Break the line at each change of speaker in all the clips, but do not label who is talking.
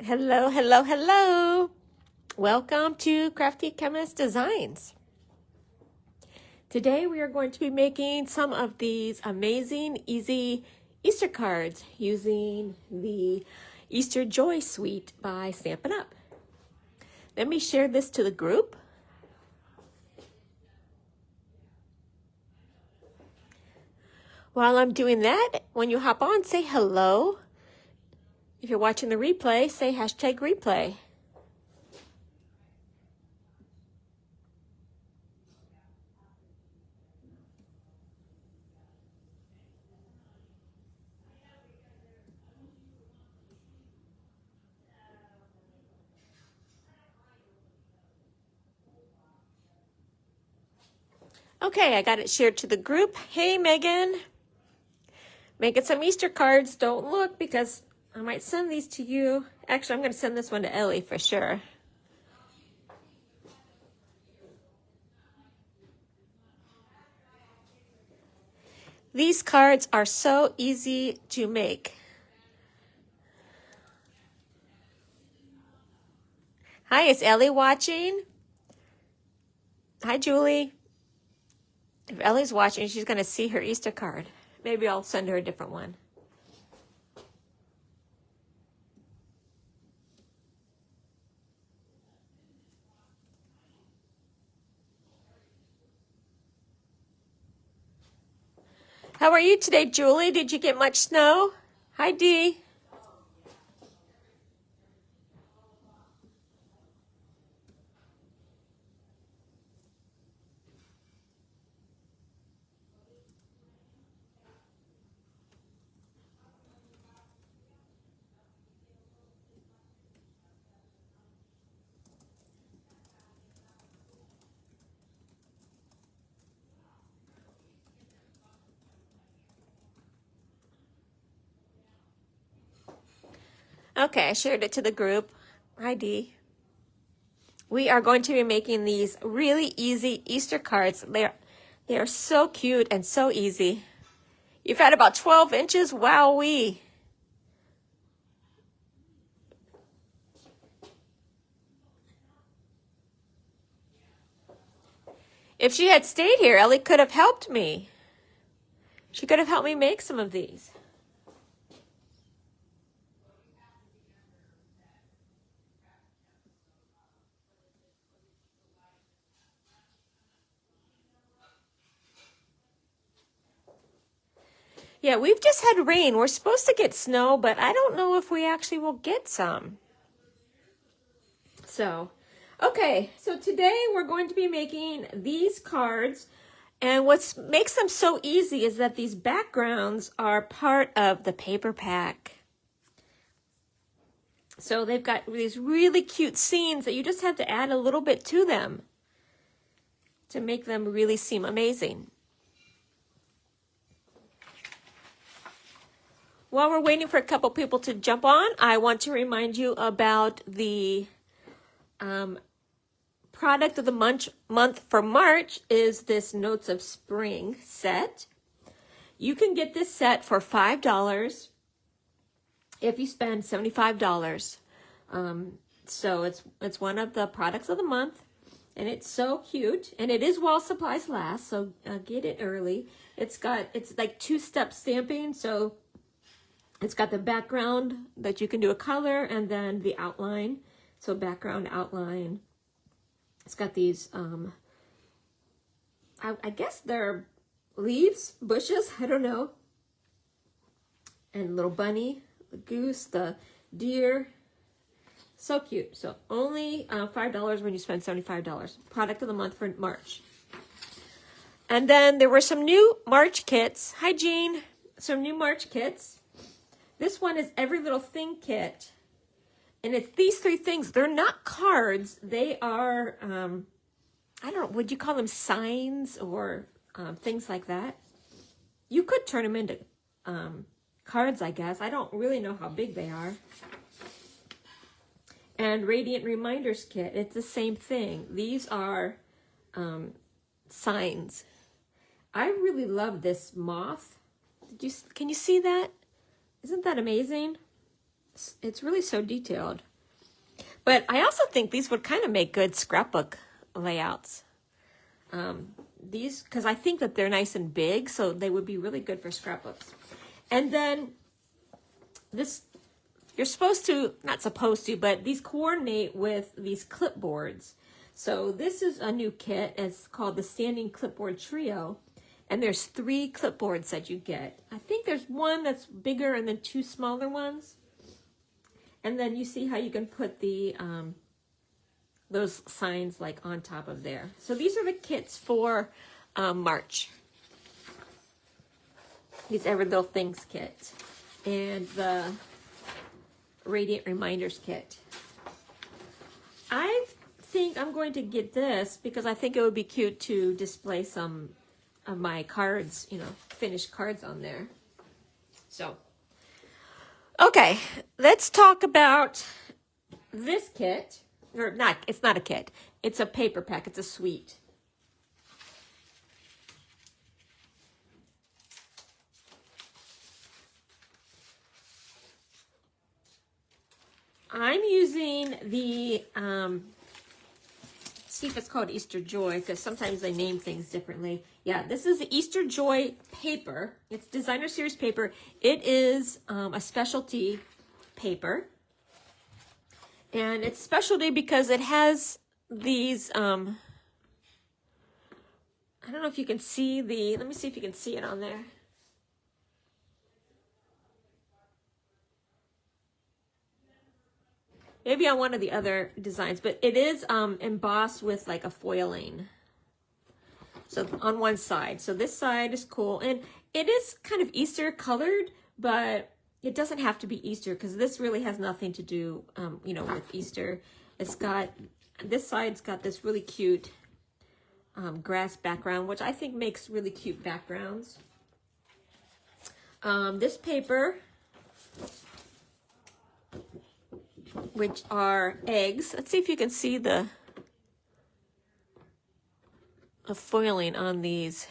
Hello, hello, hello. Welcome to Crafty Chemist Designs. Today we are going to be making some of these amazing, easy Easter cards using the Easter Joy Suite by Stampin' Up. Let me share this to the group. While I'm doing that, when you hop on, say hello. If you're watching the replay, say hashtag replay. Okay, I got it shared to the group. Hey, Megan. Making some Easter cards. Don't look because I might send these to you. Actually, I'm going to send this one to Ellie for sure. These cards are so easy to make. Hi, is Ellie watching? Hi, Julie. If Ellie's watching, she's going to see her Easter card. Maybe I'll send her a different one. How are you today, Julie? Did you get much snow? Hi, Dee. Okay, I shared it to the group. Hi, Dee. We are going to be making these really easy Easter cards. They are so cute and so easy. You've had about 12 inches? Wowee. If she had stayed here, Ellie could have helped me. She could have helped me make some of these. Yeah, we've just had rain. We're supposed to get snow, but I don't know if we actually will get some. So, okay, so today we're going to be making these cards. And what makes them so easy is that these backgrounds are part of the paper pack. So they've got these really cute scenes that you just have to add a little bit to them to make them really seem amazing. While we're waiting for a couple people to jump on, I want to remind you about the product of the month for March is this Notes of Spring set. You can get this set for $5 if you spend $75. So it's one of the products of the month, and it's so cute, and it is while supplies last, so get it early. It's like two-step stamping, so it's got the background that you can do a color and then the outline. So background, outline. It's got these, I guess they're leaves, bushes, I don't know. And little bunny, the goose, the deer. So cute. So only $5 when you spend $75. Product of the month for March. And then there were some new March kits. Hi, Jean. Some new March kits. This one is Every Little Thing kit. And it's these three things. They're not cards. They are, I don't know, would you call them signs or things like that? You could turn them into cards, I guess. I don't really know how big they are. And Radiant Reminders kit. It's the same thing. These are signs. I really love this moth. Can you see that? Isn't that amazing? It's really so detailed. But I also think these would kind of make good scrapbook layouts. These, because I think that they're nice and big, so they would be really good for scrapbooks. And then this, you're supposed to, not supposed to, but these coordinate with these clipboards. So this is a new kit. It's called the Standing Clipboard Trio. And there's 3 clipboards that you get. I think there's one that's bigger and then 2 smaller ones. And then you see how you can put the those signs like on top of there. So these are the kits for March. These Every Little Things kit. And the Radiant Reminders kit. I think I'm going to get this because I think it would be cute to display some of my cards, you know, finished cards on there. So, okay, let's talk about this kit. Or not, it's not a kit. It's a paper pack. It's a suite. I'm using the, see if it's called Easter Joy, because sometimes they name things differently. Yeah, this is the Easter Joy paper. It's designer series paper. It is a specialty paper. And it's specialty because it has these, I don't know if you can see the, let me see if you can see it on there. Maybe on one of the other designs, but it is embossed with like a foiling. So on one side. So this side is cool. And it is kind of Easter colored, but it doesn't have to be Easter because this really has nothing to do, you know, with Easter. It's got, this side's got this really cute grass background, which I think makes really cute backgrounds. This paper, which are eggs. Let's see if you can see the foiling on these.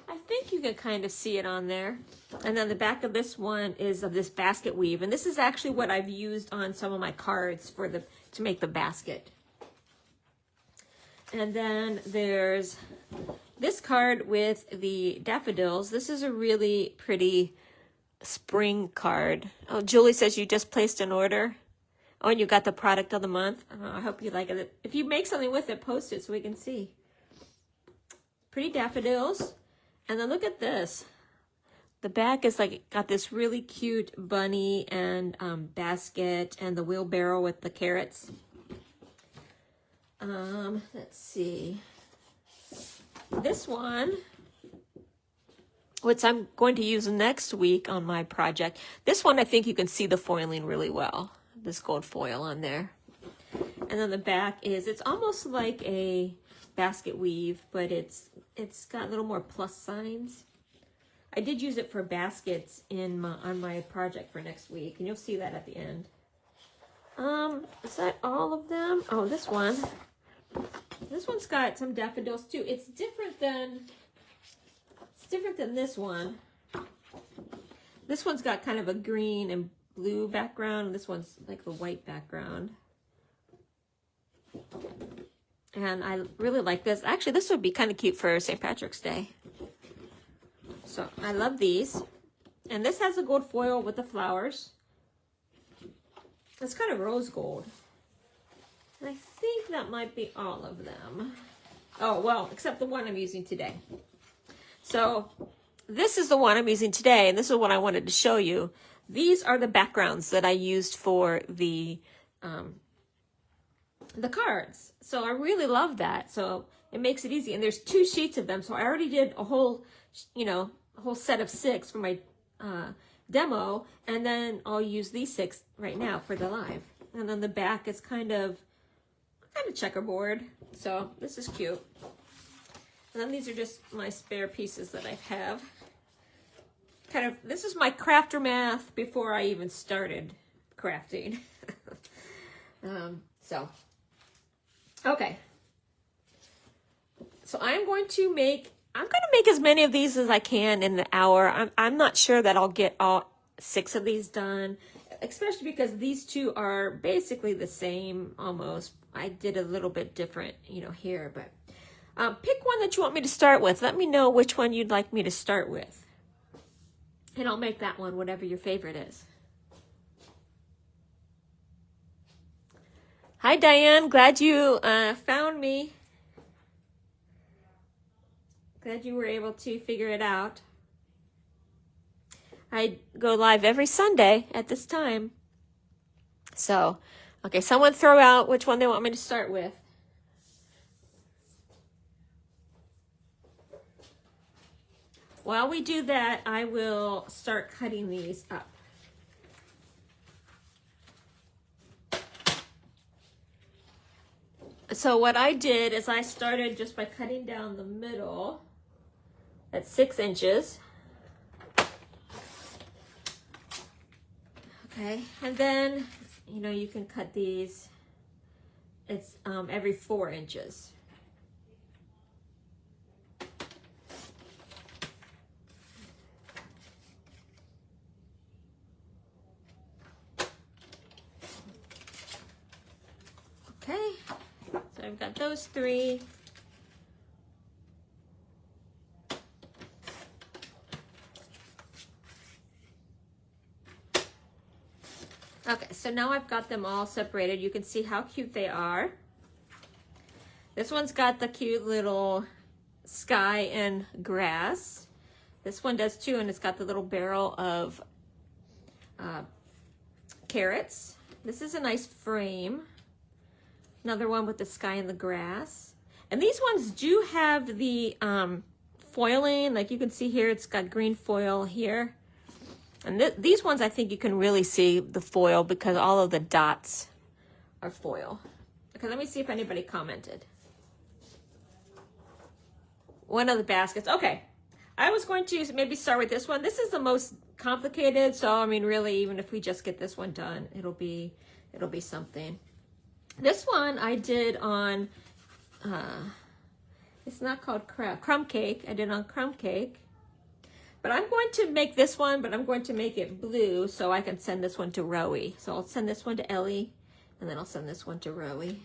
I think you can kind of see it on there. And then the back of this one is of this basket weave. And this is actually what I've used on some of my cards for the to make the basket. And then there's this card with the daffodils. This is a really pretty spring card. Oh, Julie says you just placed an order. Oh, and you got the product of the month. Oh, I hope you like it. If you make something with it, post it so we can see. Pretty daffodils. And then look at this. The back is like got this really cute bunny and basket and the wheelbarrow with the carrots. Let's see. This one, which I'm going to use next week on my project. This one, I think you can see the foiling really well. This gold foil on there. And then the back is, it's almost like a basket weave, but it's got a little more plus signs. I did use it for baskets on my project for next week, and you'll see that at the end. Is that all of them? Oh, this one. This one's got some daffodils too. It's different than this one. This one's got kind of a green and blue background. This one's like the white background. And I really like this. Actually, this would be kind of cute for St. Patrick's Day. So I love these. And this has a gold foil with the flowers. It's kind of rose gold. And I think that might be all of them. Oh, well, except the one I'm using today. So this is the one I'm using today, and this is what I wanted to show you. These are the backgrounds that I used for the cards. So I really love that. So it makes it easy. And there's 2 sheets of them. So I already did a whole, a whole set of 6 for my demo. And then I'll use these 6 right now for the live. And then the back is kind of checkerboard. So this is cute. And then these are just my spare pieces that I have. This is my crafter math before I even started crafting. Okay. So I'm going to make I'm going to make as many of these as I can in the hour. I'm not sure that I'll get all 6 of these done, especially because these two are basically the same almost. I did a little bit different, you know, here, but pick one that you want me to start with. Let me know which one you'd like me to start with, and I'll make that one whatever your favorite is. Hi, Diane. Glad you found me. Glad you were able to figure it out. I go live every Sunday at this time. So, okay, someone throw out which one they want me to start with. While we do that, I will start cutting these up. So what I did is I started just by cutting down the middle at 6 inches. Okay, and then, you know, you can cut these, it's every 4 inches. Okay, so I've got those 3. Okay, so now I've got them all separated. You can see how cute they are. This one's got the cute little sky and grass. This one does too, and it's got the little barrel of carrots. This is a nice frame. Another one with the sky and the grass. And these ones do have the foiling. Like you can see here, it's got green foil here. And these ones, I think you can really see the foil because all of the dots are foil. Okay, let me see if anybody commented. One of the baskets. Okay, I was going to maybe start with this one. This is the most complicated, so I mean, really, even if we just get this one done, it'll be something. This one I did on, it's not called Crumb Cake. I did on Crumb Cake. But I'm going to make this one, but I'm going to make it blue so I can send this one to Rowie. So I'll send this one to Ellie, and then I'll send this one to Rowie.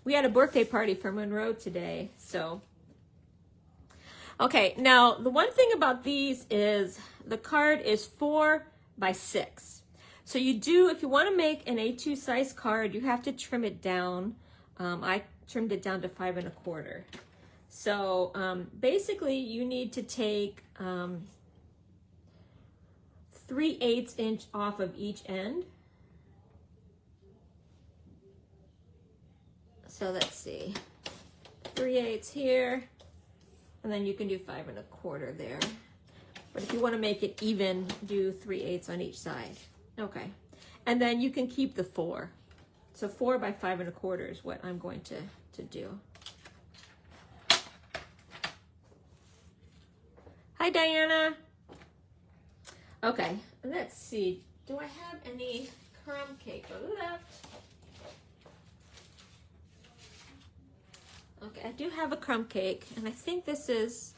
We had a birthday party for Monroe today, so. Okay, now the one thing about these is the card is 4 by 6. So you do, if you want to make an A2 size card, you have to trim it down. I trimmed it down to 5 1/4. So basically you need to take 3/8 inch off of each end. So let's see, 3/8 here, and then you can do 5 1/4 there. But if you want to make it even, do 3/8 on each side. Okay, and then you can keep the 4. So 4 by 5 1/4 is what I'm going to do. Hi, Diana. Okay, let's see. Do I have any crumb cake left? Okay, I do have a crumb cake, and I think this is,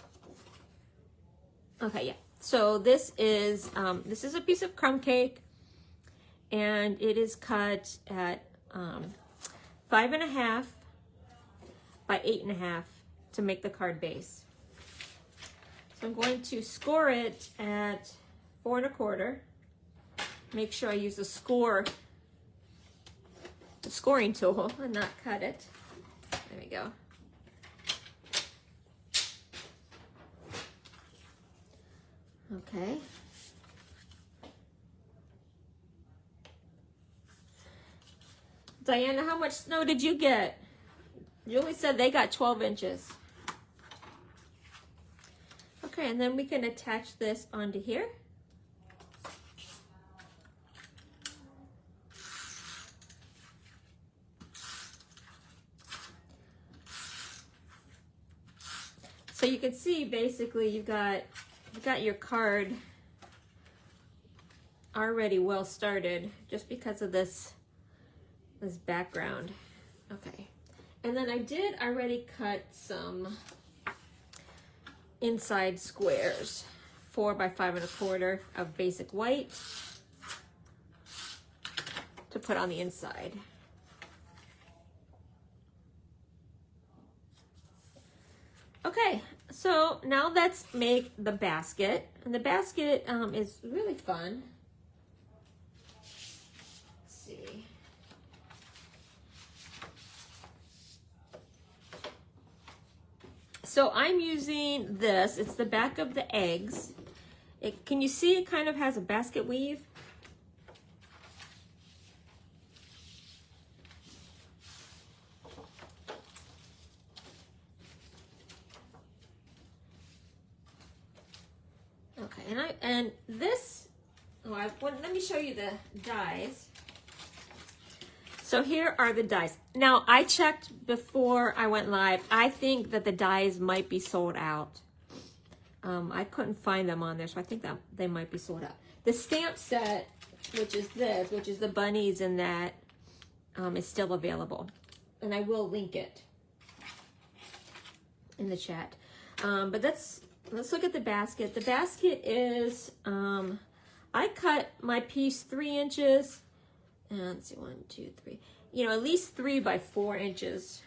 okay, yeah. So this is a piece of crumb cake, and it is cut at 5 1/2 by 8 1/2 to make the card base. So I'm going to score it at 4 1/4. Make sure I use the scoring tool and not cut it. There we go. Okay. Diana, how much snow did you get? Julie said they got 12 inches. Okay, and then we can attach this onto here. So you can see basically you've got your card already well started just because of this background. Okay, and then I did already cut some inside squares, 4 by 5 1/4 of basic white to put on the inside. Okay, so now let's make the basket. And the basket is really fun. Let's see. So I'm using this. It's the back of the eggs. Can you see it kind of has a basket weave? Okay, and this, let me show you the dies. So here are the dies. Now, I checked before I went live. I think that the dies might be sold out. I couldn't find them on there, so I think that they might be sold out. The stamp set, which is this, which is the bunnies and that, is still available. And I will link it in the chat. But let's look at the basket. The basket is, I cut my piece 3 inches. Let's see, 1, 2, 3. You know, at least 3 by 4 inches.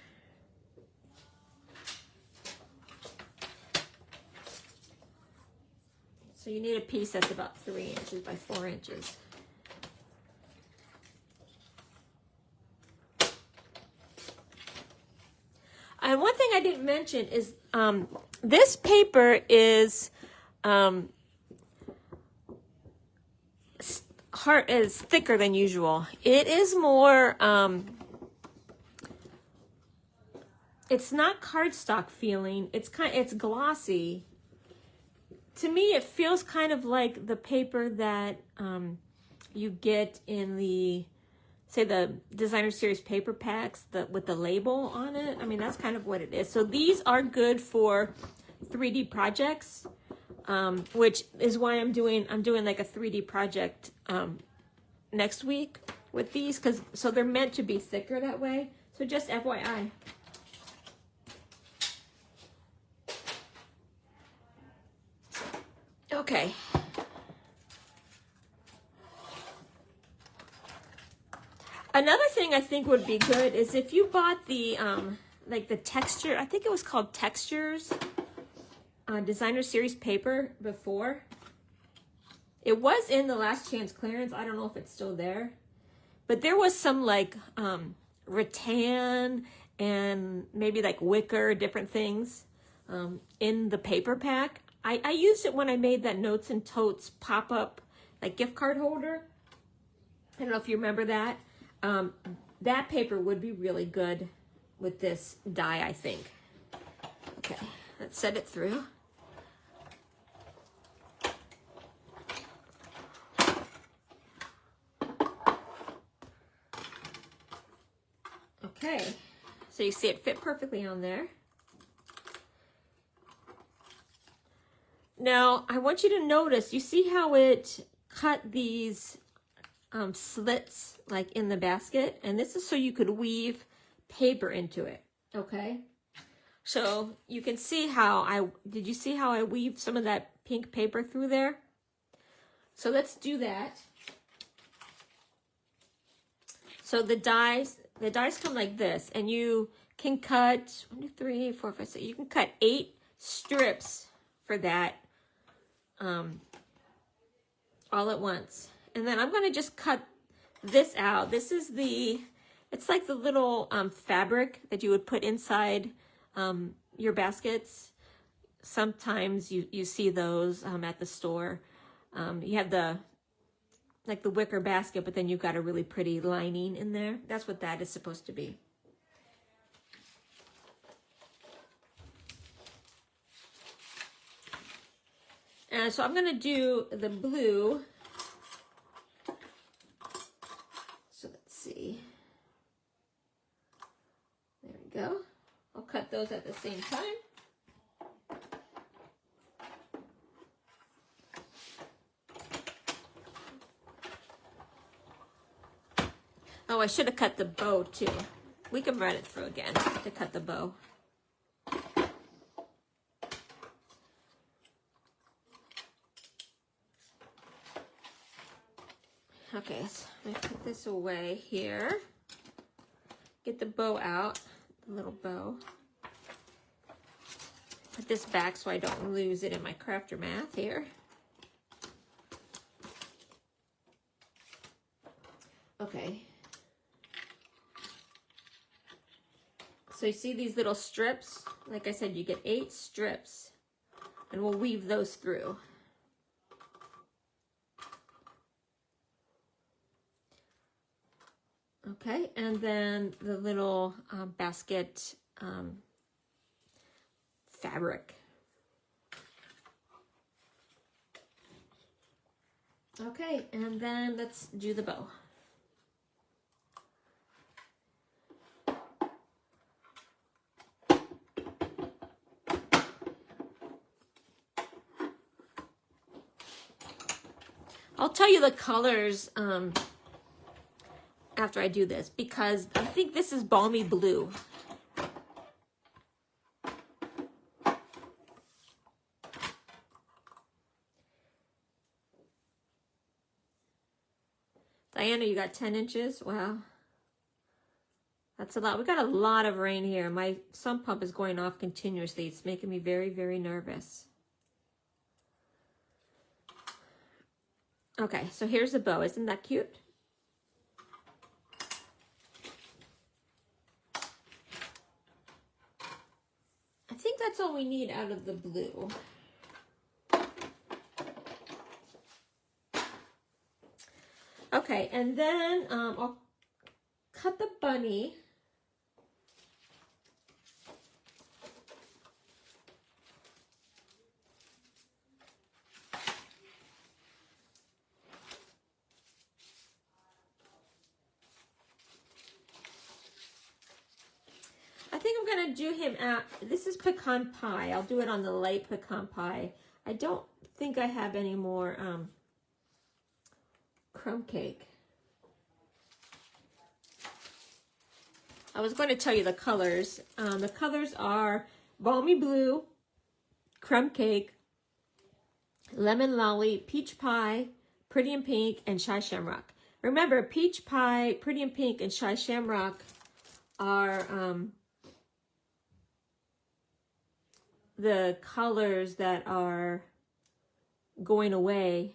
So you need a piece that's about 3 inches by 4 inches. And one thing I didn't mention is this paper is is thicker than usual. It is more, it's not cardstock feeling. It's glossy. To me, it feels kind of like the paper that you get in the, say, the designer series paper packs with the label on it. I mean, that's kind of what it is. So these are good for 3D projects, which is why I'm doing like a 3D project next week with these, so they're meant to be thicker that way. So just FYI. Okay. Another thing I think would be good is if you bought the like the texture, I think it was called Textures designer series paper before. It was in the last chance clearance. I don't know if it's still there, but there was some like rattan and maybe like wicker, different things in the paper pack. I used it when I made that Notes and Totes pop-up like gift card holder. I don't know if you remember that. That paper would be really good with this die, I think. Okay, let's set it through. Okay, so you see it fit perfectly on there. Now, I want you to notice, you see how it cut these slits like in the basket? And this is so you could weave paper into it, okay? So you can see how did you see how I weaved some of that pink paper through there? So let's do that. So the dies come like this, and you can cut 1, 2, 3, 4, 5, 6. You can cut 8 strips for that all at once. And then I'm going to just cut this out. This is it's like the little fabric that you would put inside your baskets. Sometimes you see those at the store. You have the wicker basket, but then you've got a really pretty lining in there. That's what that is supposed to be. And so I'm going to do the blue. So let's see. There we go. I'll cut those at the same time. Oh, I should have cut the bow too. We can run it through again to cut the bow. Okay, so let me put this away here. Get the bow out, the little bow. Put this back so I don't lose it in my crafter math here. Okay. So you see these little strips? Like I said, you get 8 strips, and we'll weave those through. Okay, and then the little basket fabric. Okay, and then let's do the bow. I'll tell you the colors after I do this, because I think this is Balmy Blue. Diana, you got 10 inches? Wow. That's a lot. We got a lot of rain here. My sump pump is going off continuously. It's making me very, very nervous. Okay, so here's the bow. Isn't that cute? I think that's all we need out of the blue. Okay, and then I'll cut the bunny. I think I'm going to do him at, this is pecan pie. I'll do it on the light pecan pie. I don't think I have any more crumb cake. I was going to tell you the colors. The colors are Balmy Blue, Crumb Cake, Lemon Lolly, Peach Pie, Pretty in Pink, and Shy Shamrock. Remember, Peach Pie, Pretty in Pink, and Shy Shamrock are the colors that are going away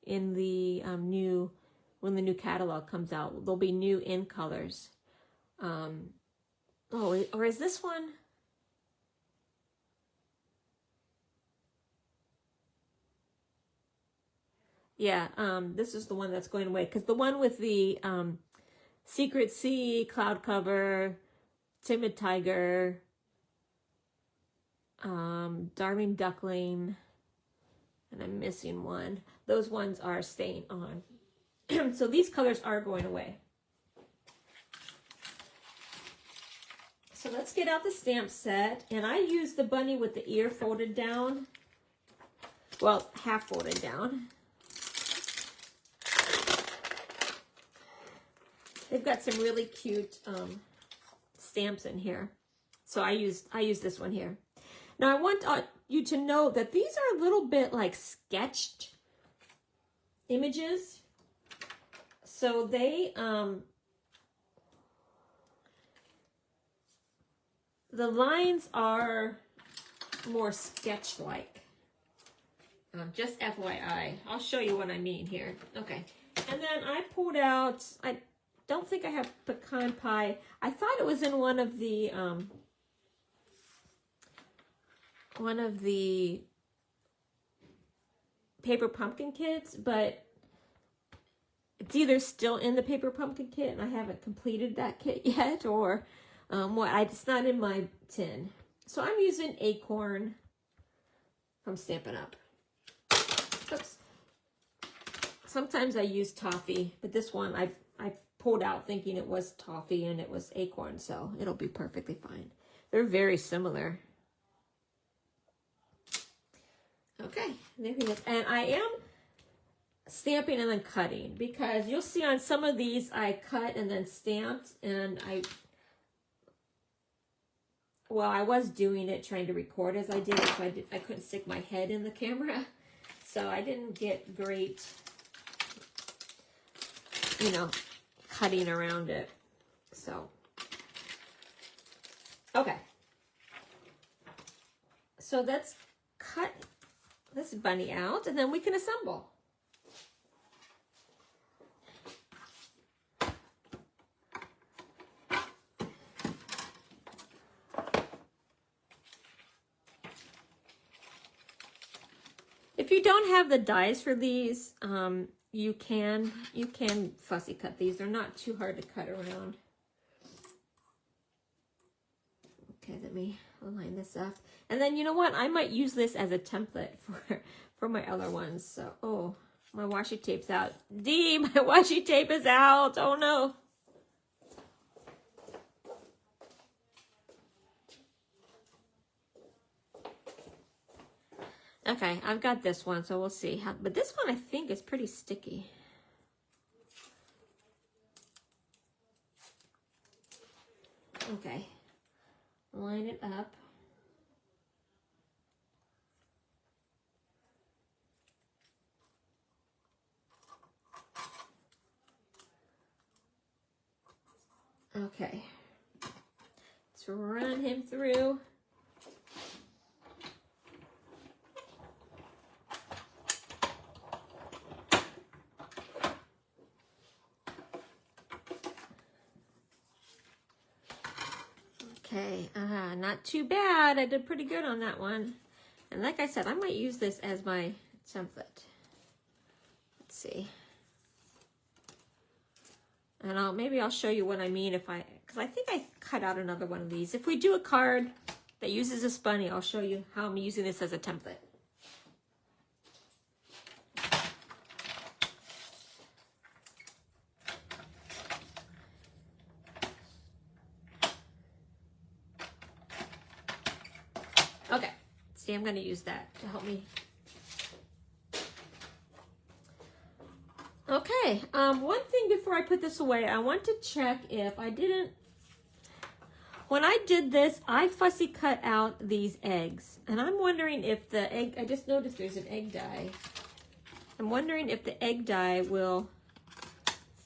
in the when the new catalog comes out. There'll be new in colors. Oh, or is this one? Yeah, this is the one that's going away, because the one with the Secret Sea, Cloud Cover, Timid Tiger, Darling Duckling, and I'm missing one. Those ones are staying on. So these colors are going away. So let's get out the stamp set, and I use the bunny with the ear folded down. Well, half folded down. They've got some really cute stamps in here. So I use this one here. Now I want you to know that these are a little bit like sketched images. So they, the lines are more sketch-like. Just FYI. I'll show you what I mean here. Okay. And then I pulled out, I don't think I have pecan pie. I thought it was in one of the paper pumpkin kits, but it's either still in the paper pumpkin kit and I haven't completed that kit yet, or it's not in my tin. So I'm using Acorn from Stampin' Up. Oops. Sometimes I use toffee, but this one I pulled out thinking it was toffee and it was Acorn, so it'll be perfectly fine. They're very similar. Okay, there he is. And I am stamping and then cutting, because you'll see on some of these I cut and then stamped, and I was doing it trying to record as I did it, so I couldn't stick my head in the camera, so I didn't get great you know, cutting around it. So, okay. So let's cut this bunny out and then we can assemble. If you don't have the dies for these, you can fussy cut these. They're not too hard to cut around. Okay, let me align this up. And then you know what? I might use this as a template for my other ones. So, oh, my washi tape's out. Dee, my washi tape is out. Oh no. Okay, I've got this one, so we'll see how, but this one I think is pretty sticky. Okay, line it up. Okay, let's run him through. Okay, not too bad. I did pretty good on that one. And like I said, I might use this as my template. Let's see. And maybe I'll show you what I mean because I think I cut out another one of these. If we do a card that uses this bunny, I'll show you how I'm using this as a template. Okay, see, I'm going to use that to help me. Okay, one thing before I put this away, I want to check if I didn't, when I did this, I fussy cut out these eggs. And I'm wondering if the egg, I just noticed there's an egg die. I'm wondering if the egg die will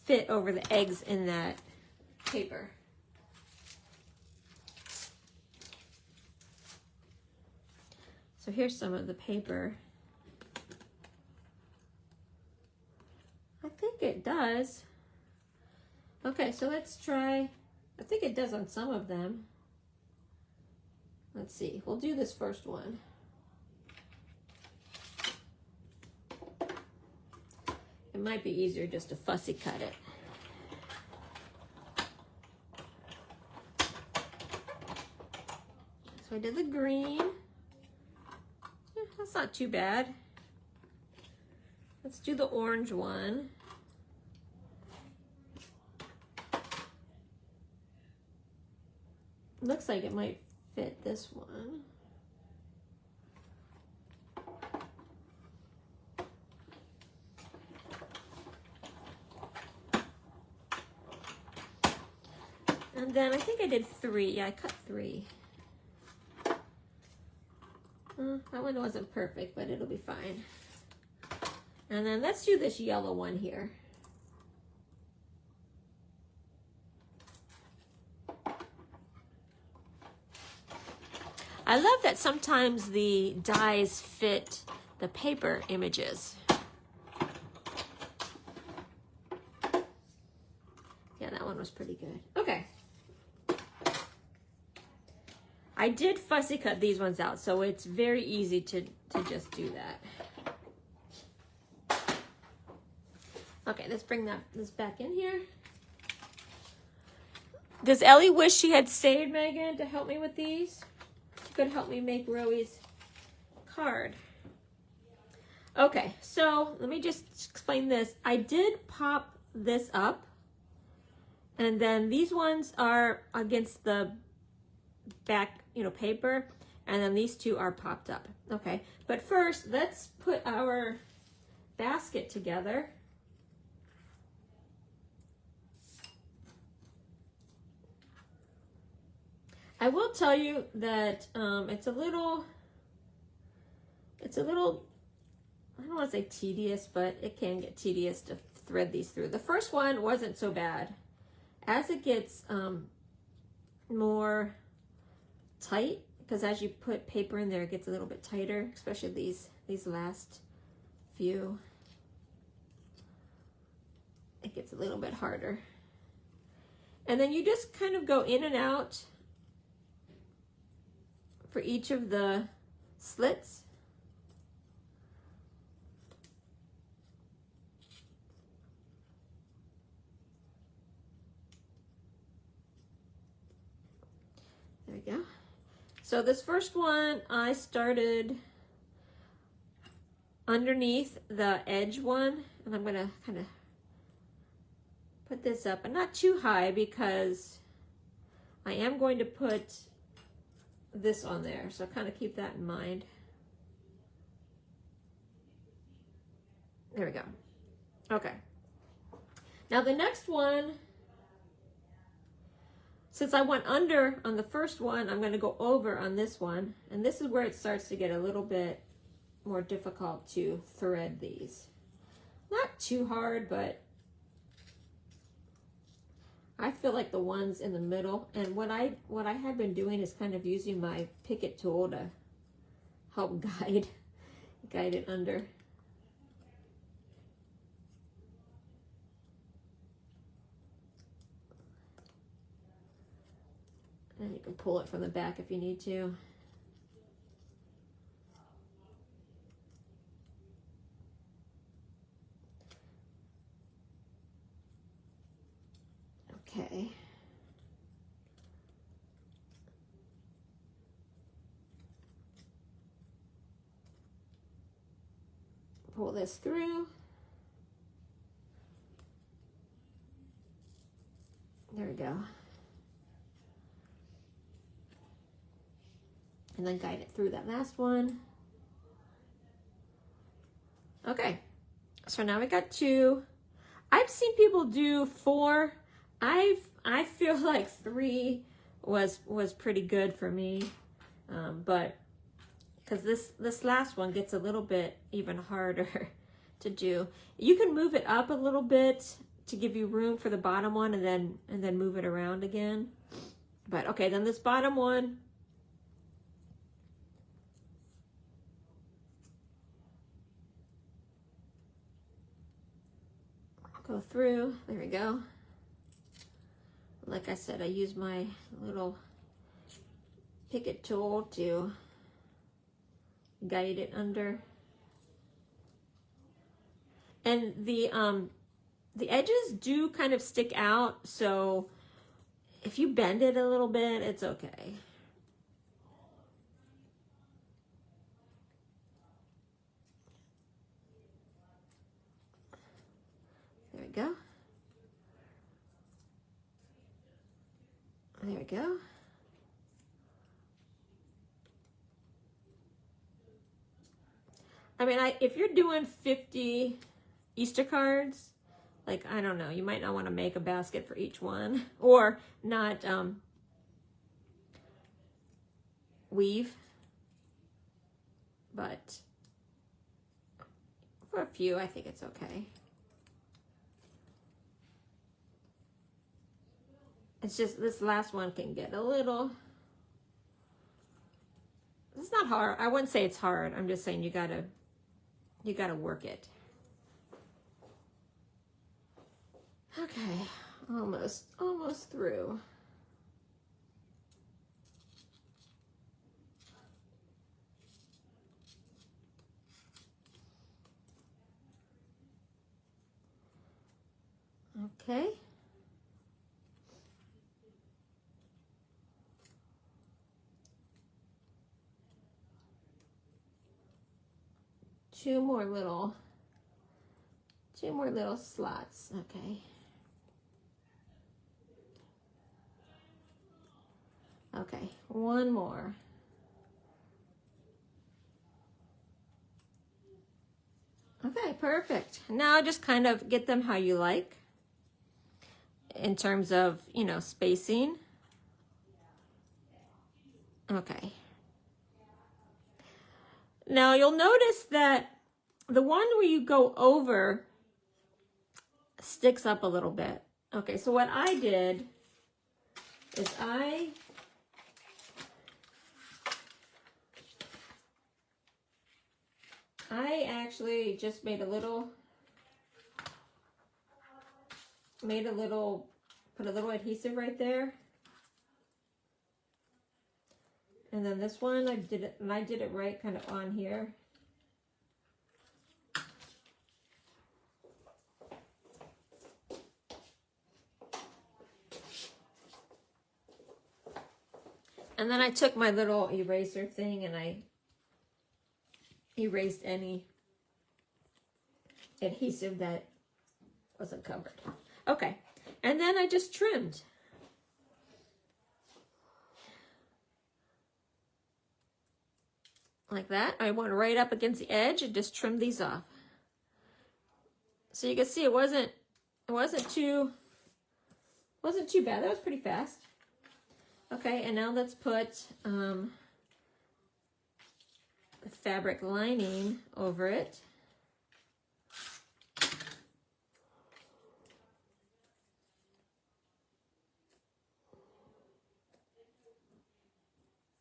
fit over the eggs in that paper. So here's some of the paper. I think it does. Okay, so let's try. I think it does on some of them. Let's see. We'll do this first one. It might be easier just to fussy cut it. So I did the green. Yeah, that's not too bad. Let's do the orange one. Looks like it might fit this one. And then I think I did 3. Yeah, I cut 3. That one wasn't perfect, but it'll be fine. And then let's do this yellow one here. I love that sometimes the dies fit the paper images. Yeah, that one was pretty good. Okay. I did fussy cut these ones out, so it's very easy to just do that. Okay, let's bring this back in here. Does Ellie wish she had stayed, Megan, to help me with these? She could help me make Roey's card. Okay, so let me just explain this. I did pop this up, and then these ones are against the back, paper, and then these two are popped up. Okay, but first let's put our basket together. I will tell you that it's a little, I don't want to say tedious, but it can get tedious to thread these through. The first one wasn't so bad. As it gets more tight, because as you put paper in there, it gets a little bit tighter, especially these last few. It gets a little bit harder. And then you just kind of go in and out for each of the slits. There we go. So this first one, I started underneath the edge one, and I'm gonna kind of put this up, but not too high because I am going to put this on there. So kind of keep that in mind. There we go. Okay. Now the next one, since I went under on the first one, I'm going to go over on this one. And this is where it starts to get a little bit more difficult to thread these. Not too hard, but I feel like the ones in the middle. And what I have been doing is kind of using my Picket tool to help guide it under. And you can pull it from the back if you need to. Okay. Pull this through. There we go. And then guide it through that last one. Okay, so now we got 2. I've seen people do 4. I feel like 3 was pretty good for me, but because this last one gets a little bit even harder to do. You can move it up a little bit to give you room for the bottom one, and then move it around again. But okay, then this bottom one. Go through, there we go. Like I said, I use my little Picket tool to guide it under. And the edges do kind of stick out, so if you bend it a little bit, it's okay. There we go. There we go. I mean, if you're doing 50 Easter cards, like, I don't know, you might not want to make a basket for each one, or not weave, but for a few, I think it's okay. It's just this last one can get a little, it's not hard. I wouldn't say it's hard. I'm just saying you gotta work it. Okay, almost through. Okay. Two more little slots. Okay. Okay, one more. Okay, perfect. Now just kind of get them how you like in terms of, you know, spacing. Okay. Now you'll notice that the one where you go over sticks up a little bit. Okay, so what I did is I actually just made a little, put a little adhesive right there. And then this one, I did it right kind of on here. And then I took my little eraser thing and I erased any adhesive that wasn't covered. Okay, and then I just trimmed. Like that. I went right up against the edge and just trimmed these off. So you can see it wasn't too bad. That was pretty fast. Okay, and now let's put the fabric lining over it.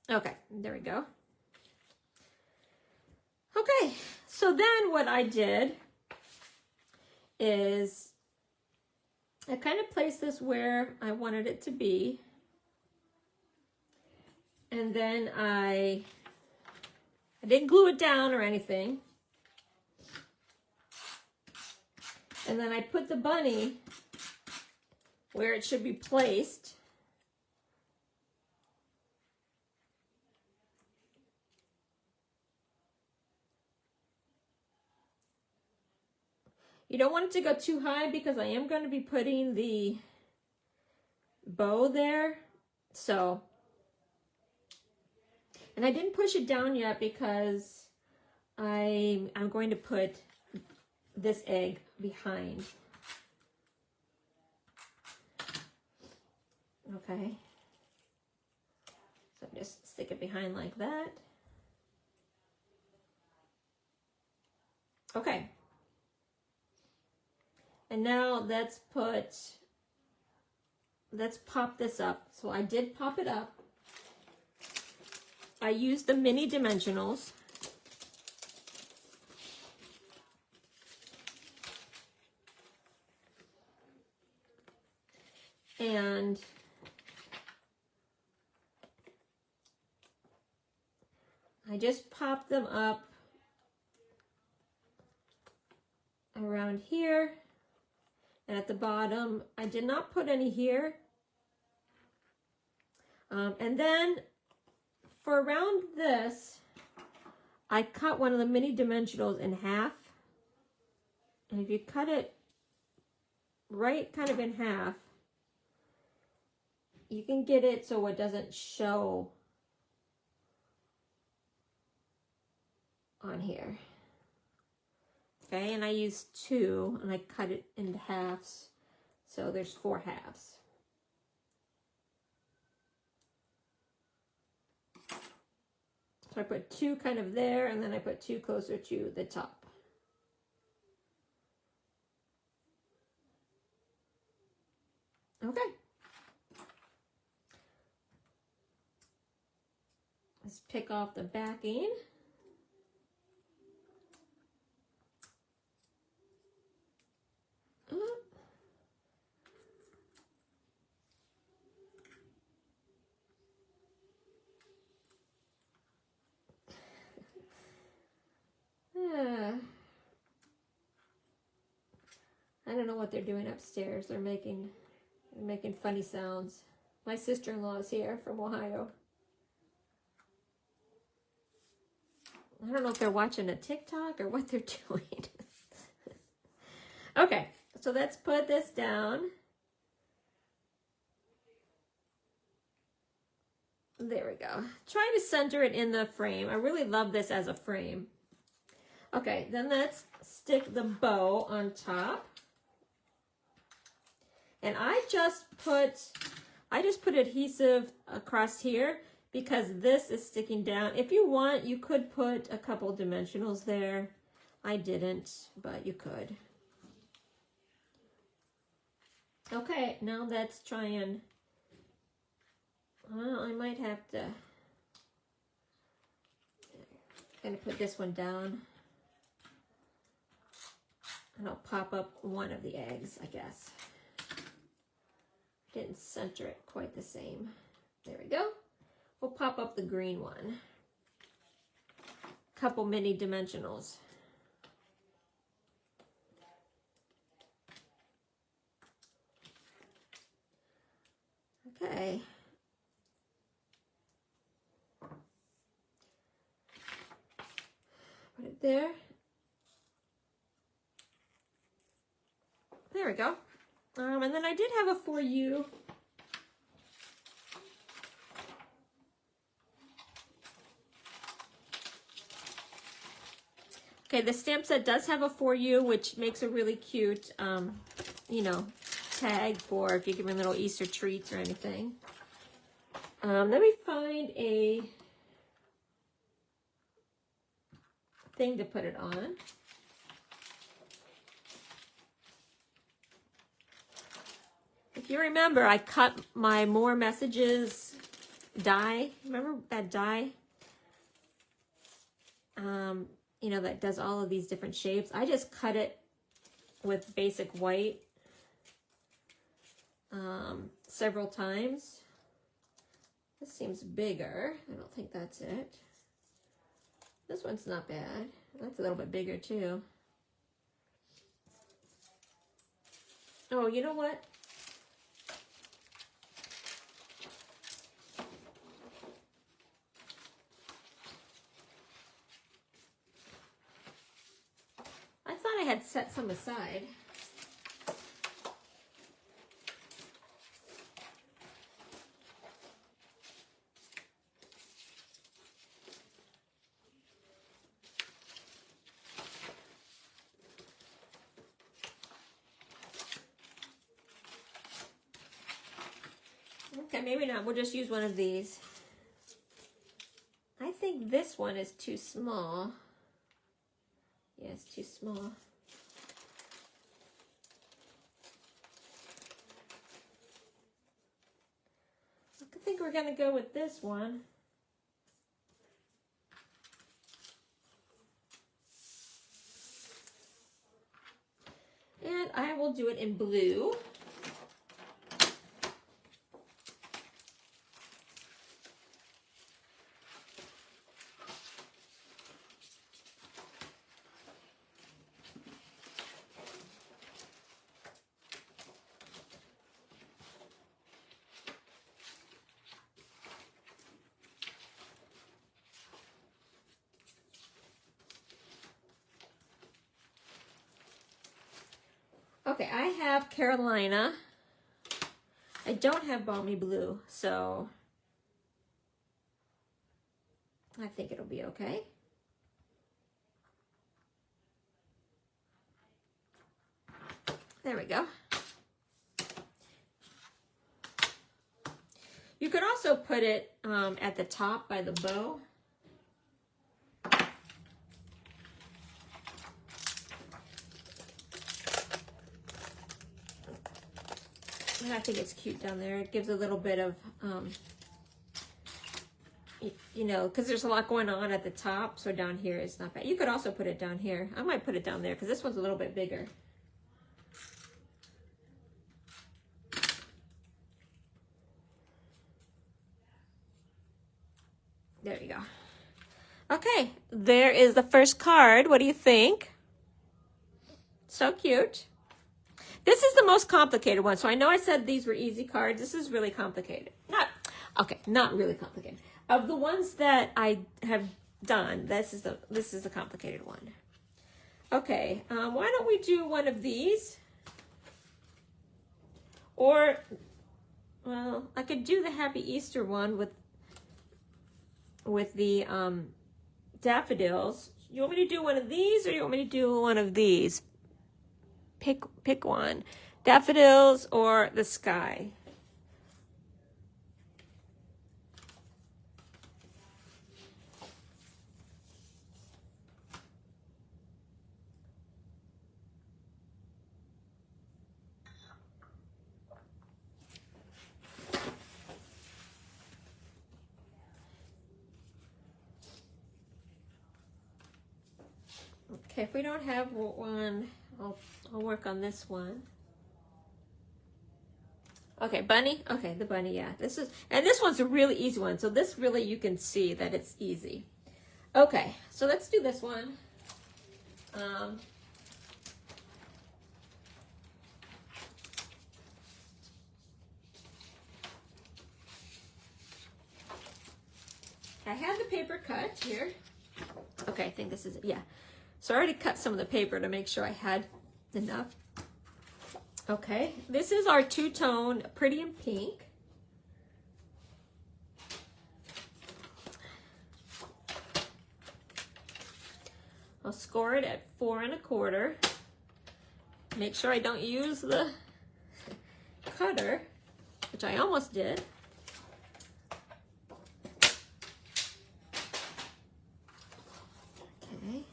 Okay, there we go. Okay, so then what I did is I kind of placed this where I wanted it to be. And then I didn't glue it down or anything. And then I put the bunny where it should be placed. You don't want it to go too high because I am going to be putting the bow there. So, and I didn't push it down yet because I'm going to put this egg behind. Okay. So just stick it behind like that. Okay. And now let's pop this up. So I did pop it up. I used the mini dimensionals. And I just popped them up around here. And at the bottom, I did not put any here. And then for around this, I cut one of the mini dimensionals in half. And if you cut it right kind of in half, you can get it so it doesn't show on here. Okay, and I used 2 and I cut it into halves. So there's 4 halves. So I put 2 kind of there and then I put 2 closer to the top. Okay. Let's pick off the backing. I don't know what they're doing upstairs. They're making funny sounds. My sister-in-law is here from Ohio. I don't know if they're watching a TikTok or what they're doing. Okay, so let's put this down. There we go. Try to center it in the frame. I really love this as a frame. Okay, then let's stick the bow on top. And I just put adhesive across here because this is sticking down. If you want, you could put a couple dimensionals there. I didn't, but you could. Okay, now let's try and, well, I might have to, I'm gonna put this one down. And I'll pop up one of the eggs, I guess. Didn't center it quite the same. There we go. We'll pop up the green one. Couple mini dimensionals. Okay. Put it there. There we go. And then I did have a for you. Okay, the stamp set does have a for you, which makes a really cute, you know, tag for if you're giving little Easter treats or anything. Let me find a thing to put it on. If you remember, I cut my More Messages die. Remember that die? You know, that does all of these different shapes. I just cut it with basic white several times. This seems bigger. I don't think that's it. This one's not bad. That's a little bit bigger too. Oh, you know what? I thought I had set some aside. Okay, maybe not. We'll just use one of these. I think this one is too small. Yeah, it's too small. I think we're going to go with this one. And I will do it in blue. Okay, I have Carolina. I don't have Balmy Blue, so I think it'll be okay. There we go. You could also put it at the top by the bow. And I think it's cute down there. It gives a little bit of, you know, because there's a lot going on at the top. So down here is not bad. You could also put it down here. I might put it down there because this one's a little bit bigger. There you go. Okay, there is the first card. What do you think? So cute. This is the most complicated one. So I know I said these were easy cards. This is really complicated. Not really complicated. Of the ones that I have done, this is the complicated one. Okay, why don't we do one of these? Or, well, I could do the Happy Easter one with the daffodils. You want me to do one of these or you want me to do one of these? Pick one. Daffodils or the sky. Okay, if we don't have one, I'll work on this one. Okay, bunny. Okay, the bunny, yeah. This one's a really easy one. So this really, you can see that it's easy. Okay, so let's do this one. I have the paper cut here. Okay, I think this is it. Yeah. So I already cut some of the paper to make sure I had enough. Okay, this is our two-tone Pretty in Pink. I'll score it at 4 1/4. Make sure I don't use the cutter, which I almost did. Okay.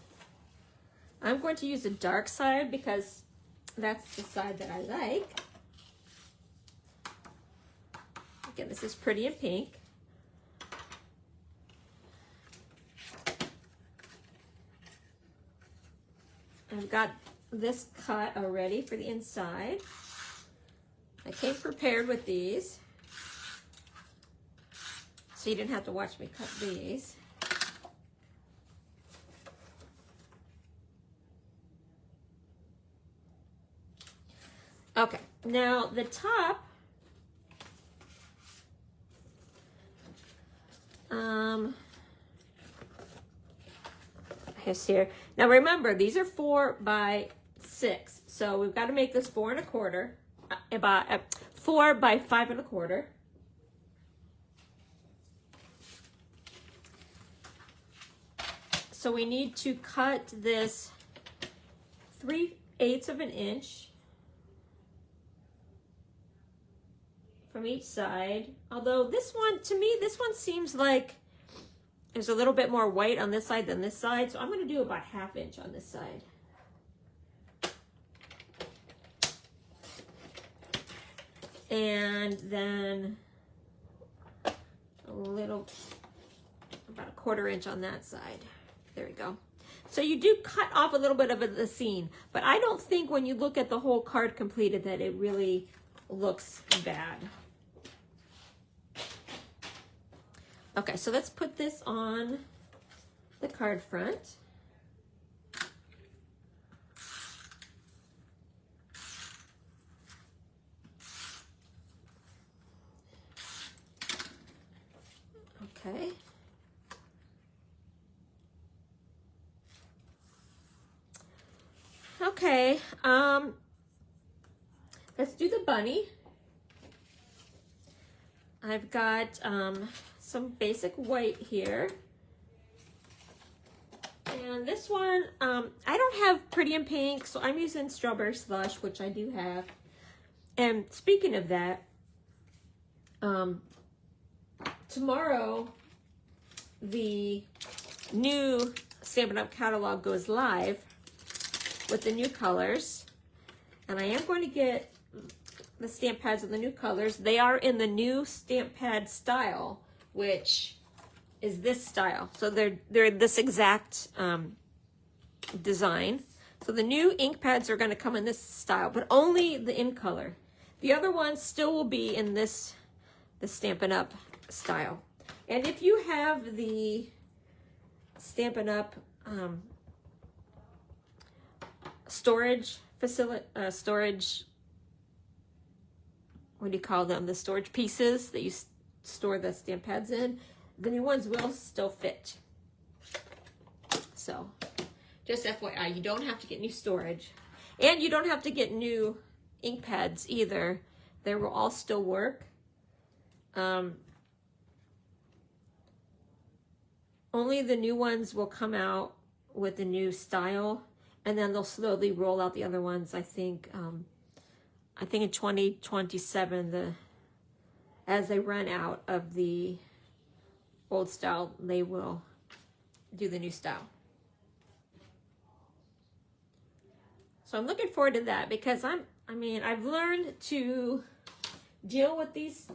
I'm going to use the dark side because that's the side that I like. Again, this is Pretty in Pink. I've got this cut already for the inside. I came prepared with these, so you didn't have to watch me cut these. Okay, now the top, here's here. Now remember, these are 4 by 6, so we've got to make this 4 1/4, about 4 by 5 1/4. So we need to cut this 3/8 of an inch from each side. Although this one, to me, this one seems like there's a little bit more white on this side than this side. So I'm going to do about 1/2 inch on this side. And then a little, about 1/4 inch on that side. There we go. So you do cut off a little bit of the seam, but I don't think when you look at the whole card completed that it really looks bad. Okay, so let's put this on the card front. Okay. Okay, let's do the bunny. I've got some basic white here. And this one, I don't have Pretty in Pink, so I'm using Strawberry Slush, which I do have. And speaking of that, tomorrow, the new Stampin' Up! Catalog goes live with the new colors. And I am going to get the stamp pads of the new colors. They are in the new stamp pad style, which is this style. So they're this exact design. So the new ink pads are going to come in this style, but only the in color. The other ones still will be in the Stampin' Up! Style. And if you have the Stampin' Up! Storage facility, storage, what do you call them? The storage pieces that you store the stamp pads in, the new ones will still fit. So, just FYI, you don't have to get new storage. And you don't have to get new ink pads either. They will all still work. Only the new ones will come out with the new style, and then they'll slowly roll out the other ones. I think in 2027, as they run out of the old style, they will do the new style. So I'm looking forward to that because I've learned to deal with these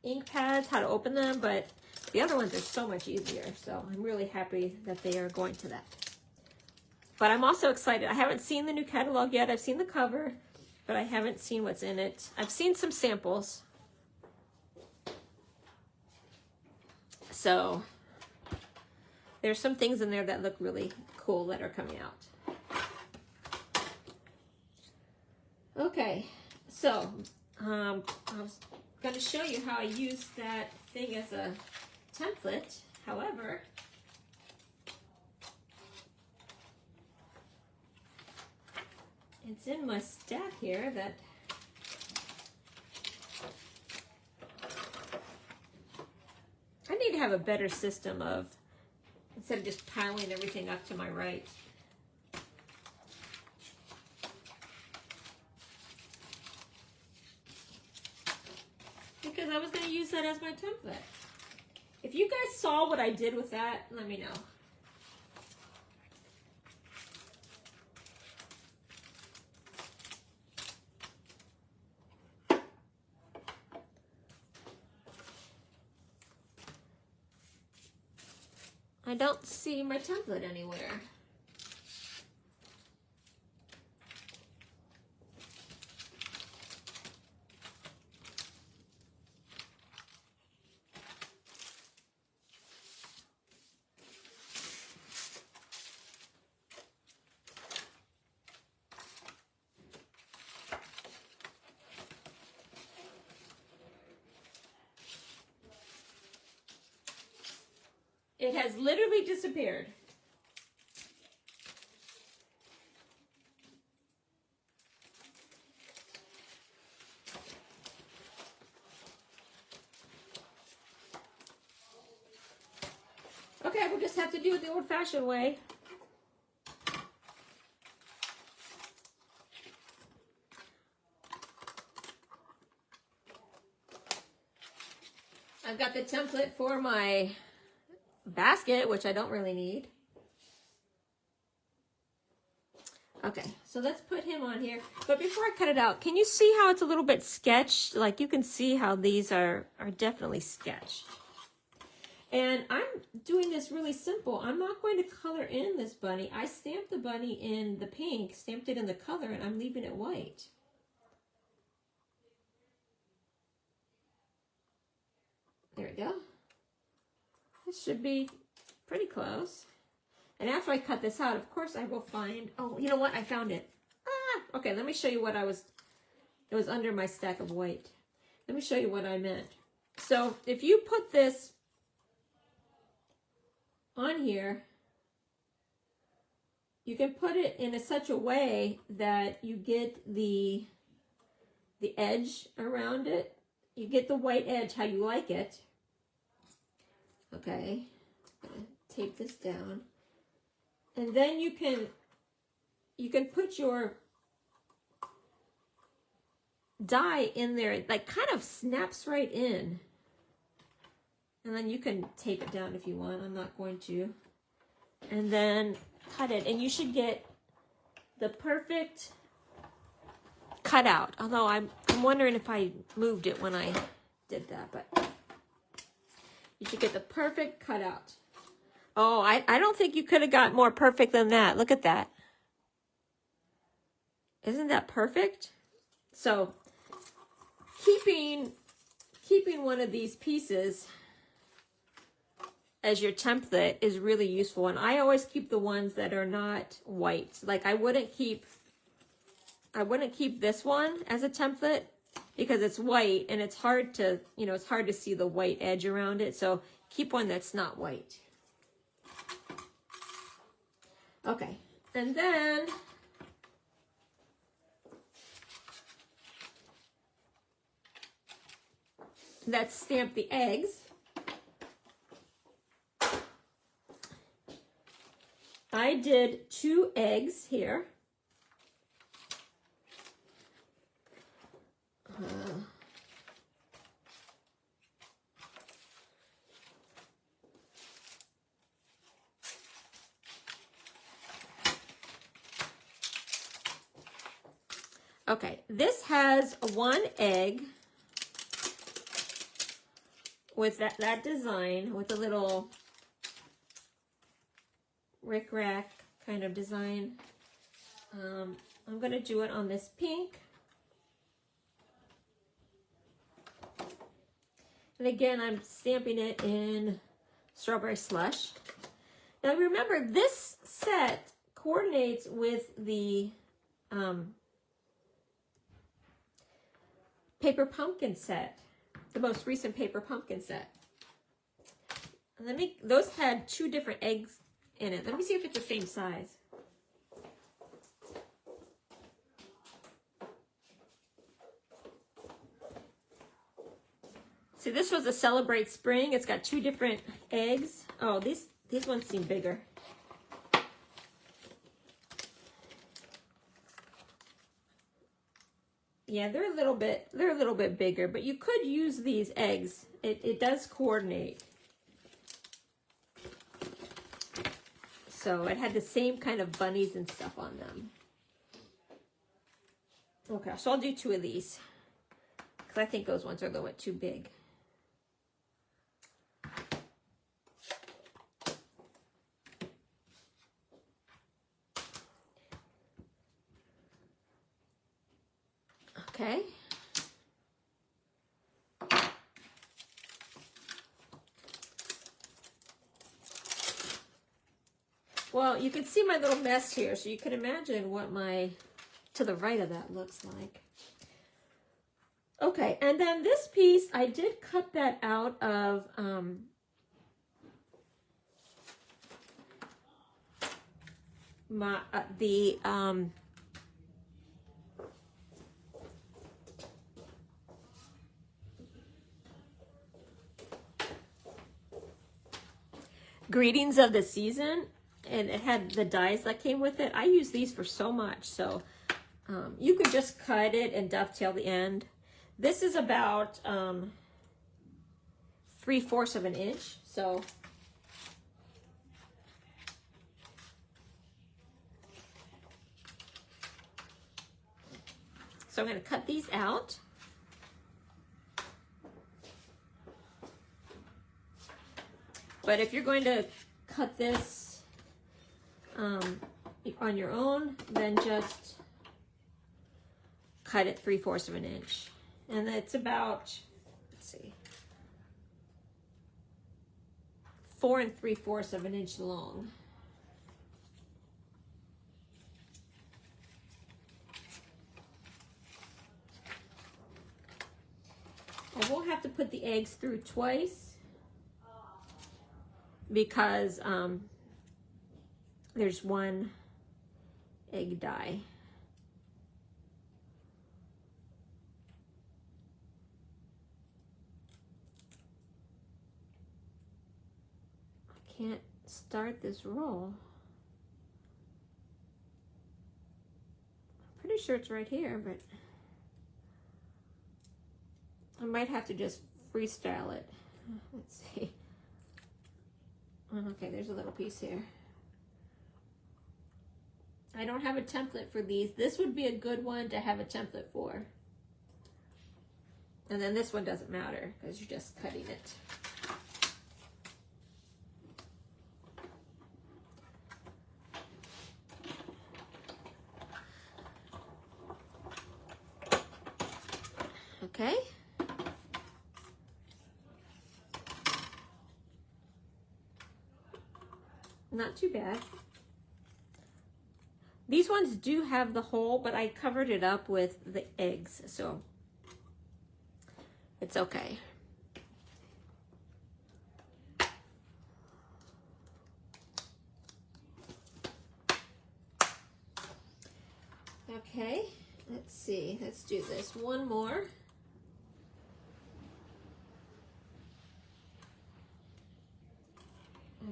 ink pads, how to open them, but the other ones are so much easier. So I'm really happy that they are going to that. But I'm also excited. I haven't seen the new catalog yet. I've seen the cover, but I haven't seen what's in it. I've seen some samples. So there's some things in there that look really cool that are coming out. Okay, so I was going to show you how I use that thing as a template. However, it's in my stack here that I need to have a better system of, instead of just piling everything up to my right. Because I was going to use that as my template. If you guys saw what I did with that, let me know. I don't see my template anywhere. It has literally disappeared. Okay, we'll just have to do it the old-fashioned way. I've got the template for my basket, which I don't really need. Okay, so let's put him on here. But before I cut it out, can you see how it's a little bit sketched? Like you can see how these are definitely sketched. And I'm doing this really simple. I'm not going to color in this bunny. I stamped the bunny in the pink, stamped it in the color, and I'm leaving it white. There we go. This should be pretty close. And after I cut this out, of course, I will find, oh, you know what? I found it. Ah, okay, let me show you what it was under my stack of white. Let me show you what I meant. So if you put this on here, you can put it in such a way that you get the edge around it. You get the white edge how you like it. Okay, I'm gonna tape this down. And then you can put your die in there. It like kind of snaps right in. And then you can tape it down if you want. I'm not going to. And then cut it. And you should get the perfect cutout. Although I'm wondering if I moved it when I did that. But you should get the perfect cutout. Oh, I don't think you could have got more perfect than that. Look at that. Isn't that perfect? So keeping one of these pieces as your template is really useful. And I always keep the ones that are not white. Like I wouldn't keep this one as a template because it's white and it's hard to, it's hard to see the white edge around it. So keep one that's not white. Okay, and then let's stamp the eggs. I did 2 eggs here. Okay, this has 1 egg with that design with a little rickrack kind of design. I'm going to do it on this pink. And again, I'm stamping it in Strawberry Slush. Now remember, this set coordinates with the Paper Pumpkin set, the most recent Paper Pumpkin set. And those had 2 different eggs in it. Let me see if it's the same size. See, this was a Celebrate Spring. It's got 2 different eggs. Oh, these ones seem bigger. Yeah, they're a little bit bigger, but you could use these eggs. It does coordinate. So it had the same kind of bunnies and stuff on them. Okay, so I'll do 2 of these, because I think those ones are a little bit too big. Okay. Well, you can see my little mess here, so you can imagine what my, to the right of that looks like. Okay, and then this piece, I did cut that out of Greetings of the Season, and it had the dies that came with it. I use these for so much, so you could just cut it and dovetail the end. This is about 3/4 of an inch, so I'm going to cut these out. But if you're going to cut this on your own, then just cut it 3/4 of an inch. And it's about, let's see, 4 3/4 of an inch long. I won't have to put the eggs through twice, because there's 1 egg die. I can't start this roll. I'm pretty sure it's right here, but I might have to just freestyle it. Let's see. Okay, there's a little piece here. I don't have a template for these. This would be a good one to have a template for. And then this one doesn't matter because you're just cutting it. Okay. Not too bad. These ones do have the hole, but I covered it up with the eggs, so it's okay. Okay, let's see. Let's do this one more.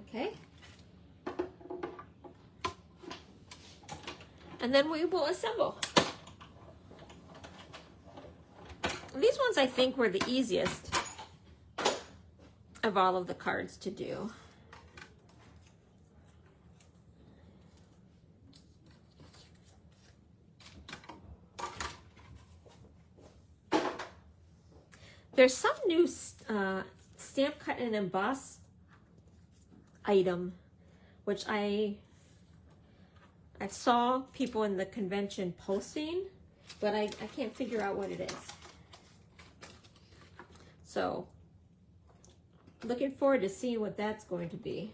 Okay. And then we will assemble. These ones I think were the easiest of all of the cards to do. There's some new stamp cut and emboss item, which I I saw people in the convention posting, but I can't figure out what it is. So, looking forward to seeing what that's going to be.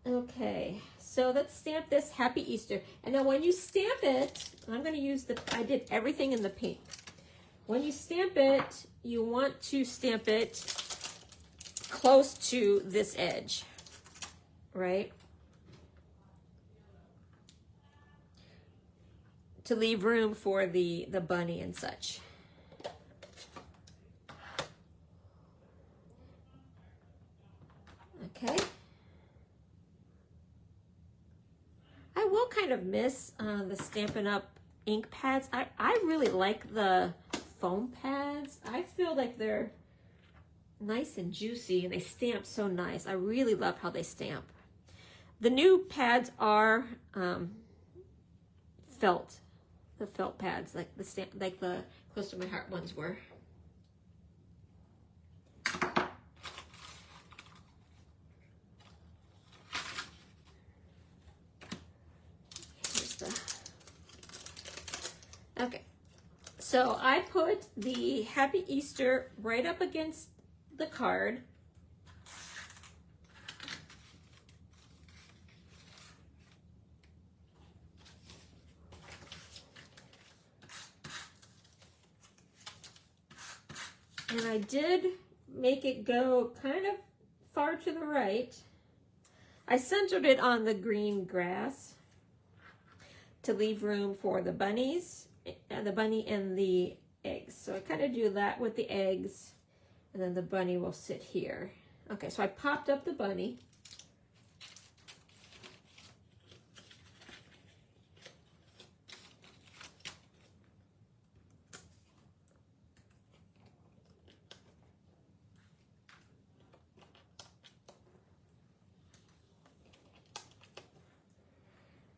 Okay, so let's stamp this Happy Easter. And now when you stamp it, I'm going to use I did everything in the pink. When you stamp it, you want to stamp it close to this edge, right? To leave room for the bunny and such. Okay. I will kind of miss the Stampin' Up! Ink pads. I really like the foam pads. I feel like they're nice and juicy and they stamp so nice. I really love how they stamp. The new pads are felt. The felt pads, like the Close to My Heart ones were. Okay, so I put the Happy Easter right up against the card. And I did make it go kind of far to the right. I centered it on the green grass to leave room for the bunnies, the bunny and the eggs. So I kind of do that with the eggs, and then the bunny will sit here. Okay, so I popped up the bunny.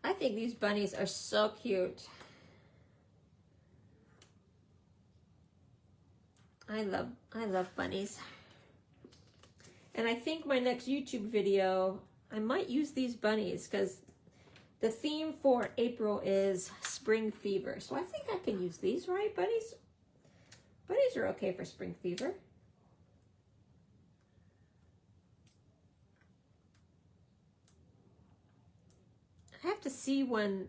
I think these bunnies are so cute. I love bunnies. And I think my next YouTube video, I might use these bunnies because the theme for April is spring fever. So I think I can use these, right, bunnies? Bunnies are okay for spring fever. I have to see when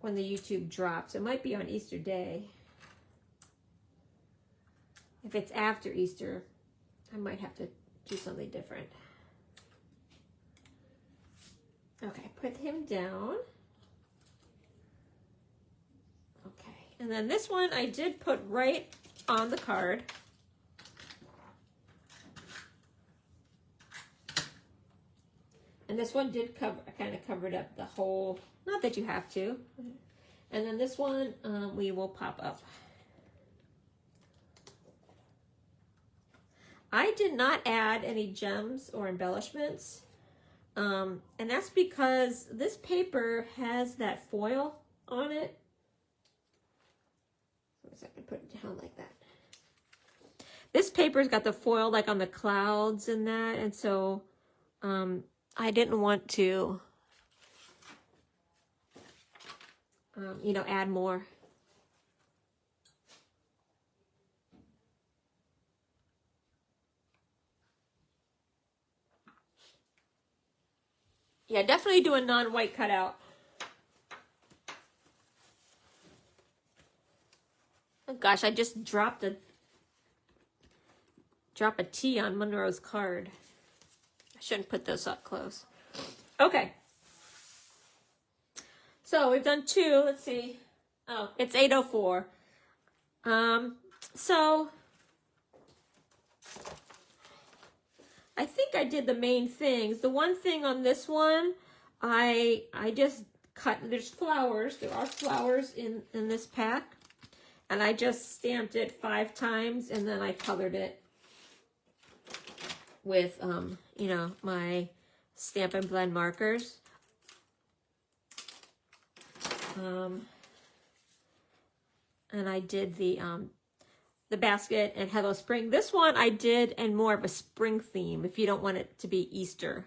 the YouTube drops. It might be on Easter Day. If it's after Easter, I might have to do something different. Okay, put him down. Okay, and then this one I did put right on the card. And this one did cover, kind of covered up the whole, not that you have to. And then this one we will pop up. I did not add any gems or embellishments. And that's because this paper has that foil on it. So I can put it down like that. This paper's got the foil like on the clouds and that, and so I didn't want to, you know, add more. Yeah, definitely do a non-white cutout. Oh gosh, I just dropped a T on Monroe's card. I shouldn't put those up close. Okay. So we've done two. Let's see. Oh, it's 8:04. So I think I did the main things. The one thing on this one, I just cut. There's flowers. There are flowers in this pack, and I just stamped it 5 times, and then I colored it with you know, my Stampin' Blend markers. And I did the the basket and Hello Spring. This one I did in more of a spring theme if you don't want it to be Easter.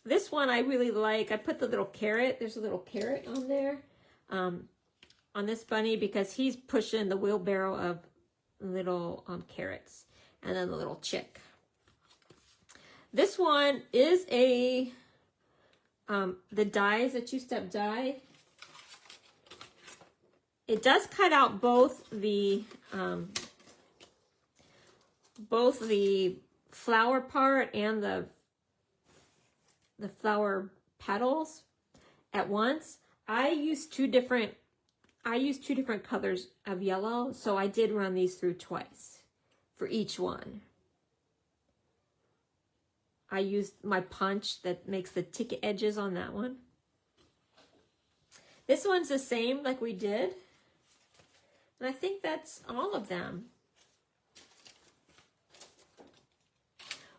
This one I really like. I put the little carrot. There's a little carrot on there on this bunny because he's pushing the wheelbarrow of little carrots. And then the little chick. This one is a, the die is a two-step die. It does cut out both the flower part and the flower petals at once. I used two different colors of yellow, so I did run these through twice for each one. I used my punch that makes the ticket edges on that one. This one's the same like we did. And I think that's all of them.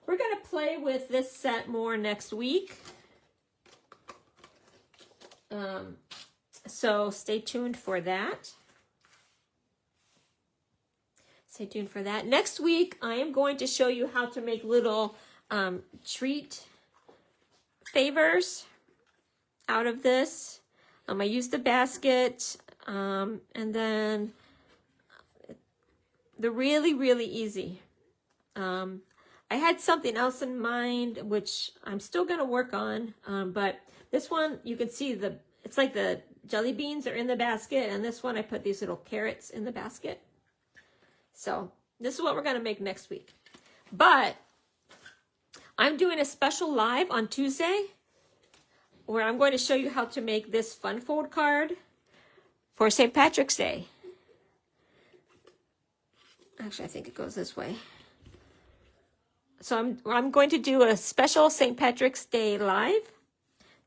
We're going to play with this set more next week. So stay tuned for that. Stay tuned for that. Next week, I am going to show you how to make little treat favors out of this. I used the basket, and then they're really, really easy. I had something else in mind, which I'm still going to work on, but this one, you can see it's like the jelly beans are in the basket, and this one I put these little carrots in the basket. So this is what we're going to make next week. But I'm doing a special live on Tuesday where I'm going to show you how to make this fun fold card for St. Patrick's Day. Actually, I think it goes this way. So I'm going to do a special St. Patrick's Day live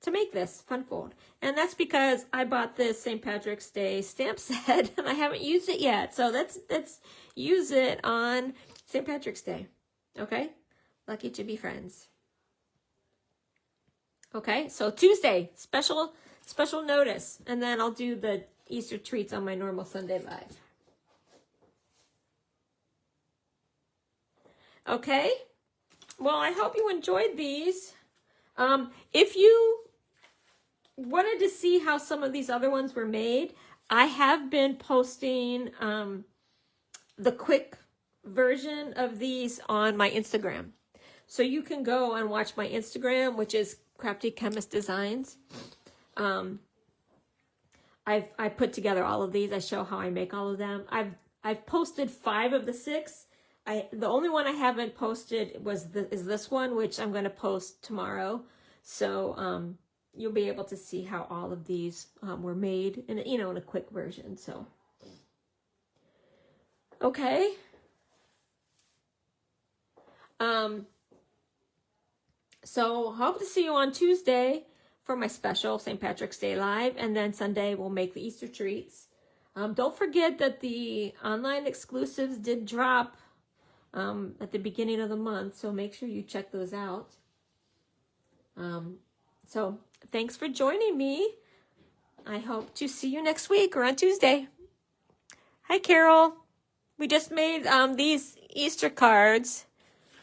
to make this fun fold. And that's because I bought this St. Patrick's Day stamp set and I haven't used it yet. So let's use it on St. Patrick's Day. Okay? Lucky to be friends. Okay, so Tuesday, special notice. And then I'll do the Easter treats on my normal Sunday live. Okay? Well, I hope you enjoyed these. If you wanted to see how some of these other ones were made, I have been posting the quick version of these on my Instagram. So you can go and watch my Instagram, which is Crafty Chemist Designs. I put together all of these. I show how I make all of them. I've posted 5 of the 6. The only one I haven't posted is this one, which I'm going to post tomorrow. So you'll be able to see how all of these were made in a quick version. So okay. So hope to see you on Tuesday for my special St. Patrick's Day live, and then Sunday we'll make the Easter treats. Don't forget that the online exclusives did drop at the beginning of the month, so make sure you check those out. So thanks for joining me. I hope to see you next week or on Tuesday. Hi, Carol. We just made these Easter cards.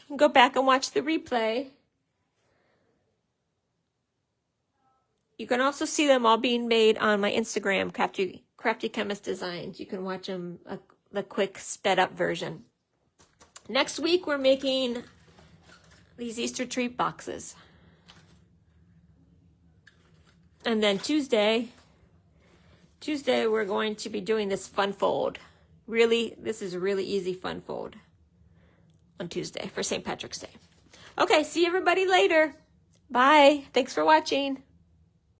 You can go back and watch the replay. You can also see them all being made on my Instagram, Crafty Chemist Designs. You can watch them, the quick sped up version. Next week, we're making these Easter treat boxes. And then Tuesday, we're going to be doing this fun fold. This is a really easy fun fold on Tuesday for St. Patrick's Day. Okay, see everybody later. Bye. Thanks for watching.